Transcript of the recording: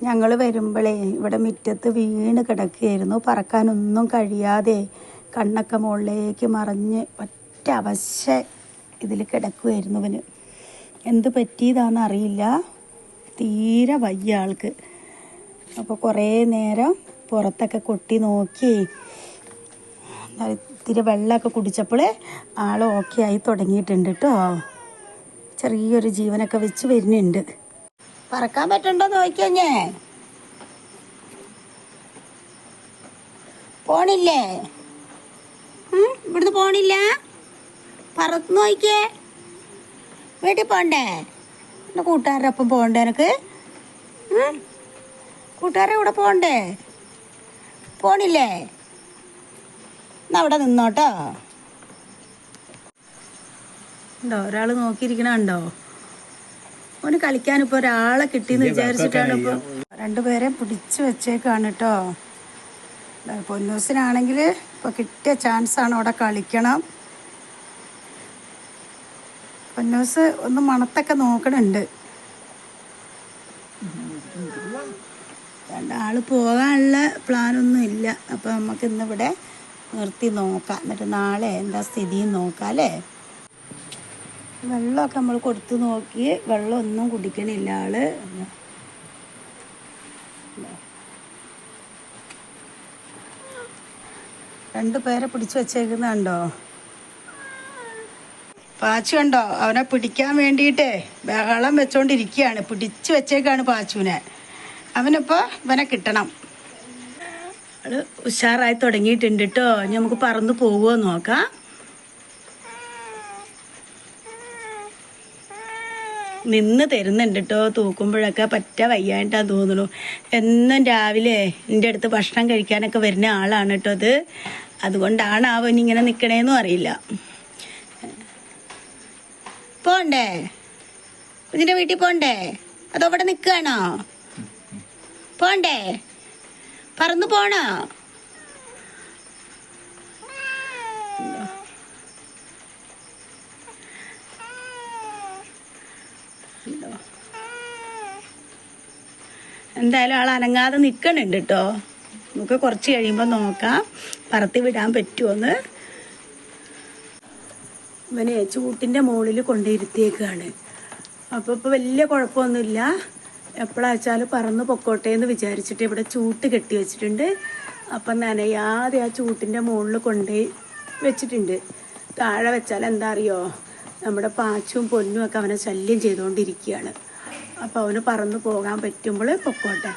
ഞങ്ങൾ വരുമ്പോഴേ ഇവിടെ മുറ്റത്ത് വീണ് കിടക്കുകയായിരുന്നു. പറക്കാനൊന്നും കഴിയാതെ കണ്ണൊക്കെ മുകളിലേക്ക് മറിഞ്ഞ് ഒറ്റ അവശ ഇതിൽ കിടക്കുമായിരുന്നു. ഇവന് എന്ത് പറ്റിയതാണെന്ന് അറിയില്ല, തീരെ വയ്യ ആൾക്ക്. അപ്പോൾ കുറേ നേരം പുറത്തൊക്കെ കൊട്ടി നോക്കി ഇത്തിരി വെള്ളമൊക്കെ കുടിച്ചപ്പോൾ ആൾ ഓക്കെ ആയി തുടങ്ങിയിട്ടുണ്ട് കേട്ടോ. ചെറിയൊരു ജീവനൊക്കെ വെച്ച് വരുന്നുണ്ട്. പറക്കാൻ പറ്റുണ്ടോ നോക്കിക്കഴിഞ്ഞേ. പോണില്ലേ? ഇവിടുന്ന് പോണില്ല? പറന്ന് നോക്കിക്കേ. വീട്ടിൽ പോണ്ടേ? എൻ്റെ കൂട്ടുകാരുടെ ഒപ്പം പോകണ്ടേ എനിക്ക്? കൂട്ടുകാരുടെ കൂടെ പോകണ്ടേ? പോണില്ലേ? എന്നാ അവിടെ നിന്നോട്ടോ. ഉണ്ടോ ഒരാൾ നോക്കിയിരിക്കണുണ്ടോ? ഓന് കളിക്കാനിപ്പോൾ ഒരാളെ കിട്ടിയെന്ന് വിചാരിച്ചിട്ടാണ് ഇപ്പോൾ രണ്ടുപേരെ പിടിച്ച് വെച്ചേക്കാണ് കേട്ടോ. പൊന്നൂസിനാണെങ്കിൽ ഇപ്പോൾ കിട്ടിയ ചാൻസാണ് അവിടെ കളിക്കണം. പൊന്നൂസ് ഒന്ന് മണത്തൊക്കെ നോക്കണുണ്ട്. രണ്ടാൾ പോകാനുള്ള പ്ലാനൊന്നും ഇല്ല. അപ്പോൾ നമുക്ക് ഇന്നിവിടെ നിർത്തി നോക്കാം, എന്നിട്ട് നാളെ എന്താ സ്ഥിതിയും നോക്കാം അല്ലേ. വെള്ളമൊക്കെ നമ്മൾ കൊടുത്തു നോക്കി, വെള്ളമൊന്നും കുടിക്കണില്ല ആള്. രണ്ടുപേരെ പിടിച്ചു വെച്ചേക്കുന്നുണ്ടോ? പാച്ചു കണ്ടോ? അവനെ പിടിക്കാൻ വേണ്ടിയിട്ട് ബഹളം വെച്ചോണ്ടിരിക്കുകയാണ്. പിടിച്ചു വെച്ചേക്കാണ് പാച്ചുവിനെ. അവനിപ്പോൾ ഇവനെ കിട്ടണം. ആള് ഉഷാറായി തുടങ്ങിയിട്ടുണ്ട് കേട്ടോ. ഇനി നമുക്ക് പറന്ന് പോകുമോ നോക്കാം. നിന്ന് തരുന്നുണ്ട് കേട്ടോ. തൂക്കുമ്പോഴൊക്കെ പറ്റ വയ്യായിട്ടാന്ന് തോന്നുന്നു. എന്നും രാവിലെ എൻ്റെ അടുത്ത് ഭക്ഷണം കഴിക്കാനൊക്കെ വരുന്ന ആളാണ് കേട്ടോ അത്. അതുകൊണ്ടാണ് അവൻ ഇങ്ങനെ നിൽക്കണേന്നും അറിയില്ല. പോണ്ടേ? കുഞ്ഞിൻ്റെ വീട്ടിൽ പോണ്ടേ? അതോ അവിടെ നിൽക്കുകയാണോ? പോണ്ടേ? പറന്നു പോണോ? എന്തായാലും ആൾ അനങ്ങാതെ നിൽക്കണുണ്ട് കേട്ടോ. നമുക്ക് കുറച്ച് കഴിയുമ്പോൾ നോക്കാം പറത്തി വിടാൻ പറ്റുമോന്ന്. ഇവനെ ചൂട്ടിൻ്റെ മുകളിൽ കൊണ്ടിരുത്തിയേക്കാണ്. അപ്പോൾ ഇപ്പോൾ വലിയ കുഴപ്പമൊന്നുമില്ല. എപ്പോഴാച്ചാൽ പറന്ന് പൊക്കോട്ടെ എന്ന് വിചാരിച്ചിട്ട് ഇവിടെ ചൂട്ട് കെട്ടി വെച്ചിട്ടുണ്ട്. അപ്പം നനയാതെ ആ ചൂട്ടിൻ്റെ മുകളിൽ കൊണ്ടുപോയി വെച്ചിട്ടുണ്ട്. താഴെ വെച്ചാൽ എന്താ അറിയോ, നമ്മുടെ പാച്ചും പൊന്നും ഒക്കെ അവനെ ശല്യം ചെയ്തുകൊണ്ടിരിക്കുകയാണ്. അപ്പോൾ അവന് പറന്ന് പോകാൻ പറ്റുമ്പോൾ പൊക്കോട്ടെ.